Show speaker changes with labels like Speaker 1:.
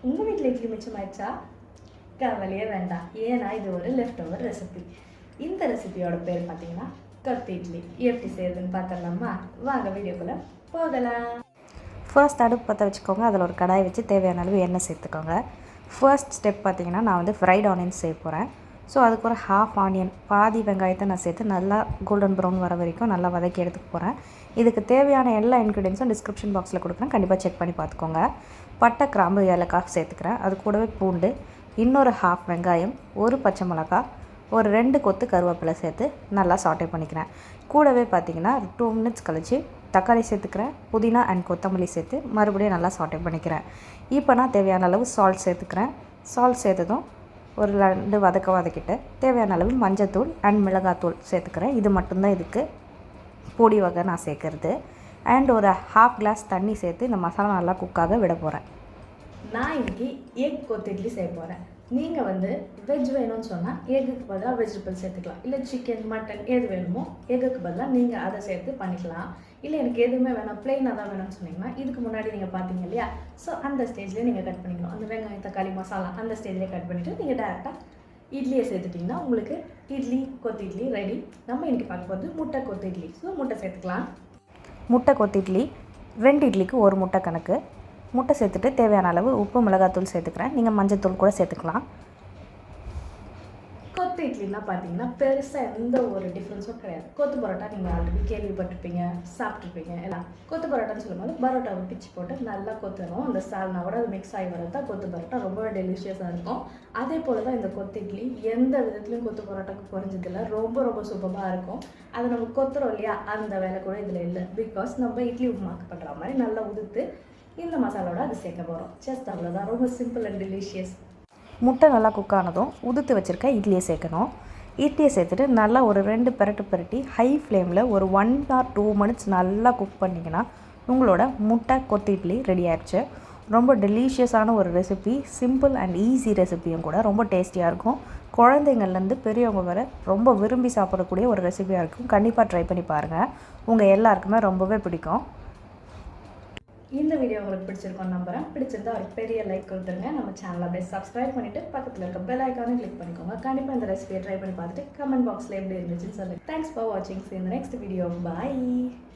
Speaker 1: உங்கள் வீட்டில் இட்லி மிச்சமாயிடுச்சா? கவலையே வேண்டாம், ஏன்னா இது ஒரு லெஃப்ட் ஓவர் ரெசிபி. இந்த ரெசிபியோட பேர் பார்த்தீங்கன்னா கொத்து இட்லி. எப்படி செய்யுதுன்னு பார்த்துடலாமா? வாங்க வீடியோக்குள்ளே போகலாம்.
Speaker 2: ஃபர்ஸ்ட் அடுப்பு பற்ற வச்சுக்கோங்க. அதில் ஒரு கடாய் வச்சு தேவையான அளவு எண்ணெய் சேர்த்துக்கோங்க. ஃபர்ஸ்ட் ஸ்டெப் பார்த்திங்கன்னா நான் வந்து ஃப்ரைட் ஆனியன் செய்ய போகிறேன். ஸோ அதுக்கு ஒரு ஹாஃப் ஆனியன், பாதி வெங்காயத்தை நான் சேர்த்து நல்லா கோல்டன் ப்ரௌன் வர வரைக்கும் நல்லா வதக்கி எடுத்துக்க போகிறேன். இதுக்கு தேவையான எல்லா இன்க்ரீடியன்ஸும் டிஸ்கிரிப்ஷன் பாக்ஸில் கொடுக்குறேன், கண்டிப்பாக செக் பண்ணி பார்த்துக்கோங்க. பட்டை, கிராம்பு, ஏலக்காய் சேர்த்துக்கிறேன். அது கூடவே பூண்டு, இன்னொரு ஹாஃப் வெங்காயம், ஒரு பச்சை மிளகாய், ஒரு 2 கொத்து கருவேப்பிலை சேர்த்து நல்லா சாட்டே பண்ணிக்கிறேன். கூடவே பார்த்திங்கன்னா 2 மினிட்ஸ் கழித்து தக்காளி சேர்த்துக்கிறேன். புதினா அண்ட் கொத்தமல்லி சேர்த்து மறுபடியும் நல்லா சாட்டே பண்ணிக்கிறேன். இப்போ நான் தேவையான அளவு சால்ட் சேர்த்துக்கிறேன். சால்ட் சேர்த்ததும் ஒரு 2 வதக்கிட்டு தேவையான அளவு மஞ்சத்தூள் அண்ட் மிளகாத்தூள் சேர்த்துக்கிறேன். இது மட்டும்தான் இதுக்கு பொடி வகை நான் சேர்க்குறது. அண்ட் ஒரு ஹாஃப் கிளாஸ் தண்ணி சேர்த்து இந்த மசாலா நல்லா குக்காக விட போகிறேன்.
Speaker 1: நான் இன்றைக்கி எக் கொத்து இட்லி செய்ய போகிறேன். நீங்கள் வந்து வெஜ் வேணும்னு சொன்னால் எக்குக்கு பதிலாக வெஜிடபிள் சேர்த்துக்கலாம். இல்லை சிக்கன், மட்டன் எது வேணுமோ எக்குக்கு பதிலாக நீங்கள் அதை சேர்த்து பண்ணிக்கலாம். இல்லை எனக்கு எதுவுமே வேணாம், பிளெயினாக தான் வேணும்னு சொன்னீங்கன்னா இதுக்கு முன்னாடி நீங்கள் பார்த்தீங்க இல்லையா, ஸோ அந்த ஸ்டேஜ்லேயே நீங்கள் கட் பண்ணிக்கணும். அந்த வெங்காயம், தக்காளி, மசாலா அந்த ஸ்டேஜ்லேயே கட் பண்ணிவிட்டு நீங்கள் டேரெக்டாக இட்லியை சேர்த்துட்டிங்கன்னா உங்களுக்கு இட்லி கொத்து இட்லி ரெடி. நம்ம இன்றைக்கி பார்க்க போகிறது முட்டை கொத்து இட்லி. ஸோ முட்டை சேர்த்துக்கலாம்.
Speaker 2: முட்டை கொத்து இட்லி 2 இட்லிக்கு 1 முட்டை கணக்கு. முட்டை சேர்த்துட்டு தேவையான அளவு உப்பு, மிளகாத்தூள் சேர்த்துக்கிறேன். நீங்கள் மஞ்சத்தூள் கூட சேர்த்துக்கலாம்.
Speaker 1: கொத்து இட்லிலாம் பார்த்தீங்கன்னா பெருசாக எந்த ஒரு டிஃப்ரென்ஸும் கிடையாது. கொத்து பரோட்டா நீங்கள் ஆல்ரெடி கேள்விப்பட்டிருப்பீங்க, சாப்பிட்ருப்பீங்க எல்லாம். கொத்து பரோட்டான்னு சொல்லும்போது பரோட்டாவை பிச்சு போட்டு நல்லா கொத்தணும். அந்த சால்னாவோட அது மிக்ஸ் ஆகி வரது தான் கொத்து பரோட்டா. ரொம்பவே டெலிஷியஸாக இருக்கும். அதே போல் தான் இந்த கொத்து இட்லி எந்த விதத்துலையும் கொத்து பரோட்டாவுக்கு குறைஞ்சதில்லை. ரொம்ப ரொம்ப சூப்பராக இருக்கும். அதை நம்ம கொத்துறோம் இல்லையா, அந்த வேலை கூட இதில் இல்லை. பிகாஸ் நம்ம இட்லி உப்புமாக்கு பண்ணுற மாதிரி நல்லா உதுத்து இந்த மசாலோட அது சேர்க்க போகிறோம். ஜஸ்ட் அவ்வளோதான். ரொம்ப சிம்பிள் அண்ட் டெலிஷியஸ்.
Speaker 2: முட்டை நல்லா குக் ஆனதும் உதுத்து வச்சுருக்க இட்லியை சேர்க்கணும். இட்லியை சேர்த்துட்டு நல்லா ஒரு 2 பிரட்டி ஹை ஃப்ளேமில் ஒரு 1 or 2 மினிட்ஸ் நல்லா குக் பண்ணிங்கன்னா உங்களோட முட்டை கொத்து இட்லி ரெடி ஆகிடுச்சு. ரொம்ப டெலிஷியஸான ஒரு ரெசிபி, சிம்பிள் அண்ட் ஈஸி ரெசிபியும் கூட. ரொம்ப டேஸ்டியாக இருக்கும். குழந்தைங்கள்லேருந்து பெரியவங்க வரை ரொம்ப விரும்பி சாப்பிடக்கூடிய ஒரு ரெசிபியாக இருக்கும். கண்டிப்பாக ட்ரை பண்ணி பாருங்கள், உங்கள் எல்லாருக்குமே ரொம்பவே பிடிக்கும்.
Speaker 1: இந்த வீடியோ உங்களுக்கு பிடிச்சிருக்கோன்னு நம்புகிறேன். பிடிச்சிருந்தா ஒரு பெரிய லைக் கொடுத்துருங்க. நம்ம சேனலை அப்படியே சப்ஸ்கிரைப் பண்ணிவிட்டு பக்கத்தில் இருக்க பெல் ஐக்கானை கிளிக் பண்ணிக்கோங்க. கண்டிப்பாக இந்த ரெசிபியை ட்ரை பண்ணி பார்த்துட்டு கமெண்ட் பாக்ஸில் எப்படி இருந்துச்சுன்னு சொல்லுங்கள். தேங்க்ஸ் ஃபார் வாட்சிங். See you in the next video. Bye.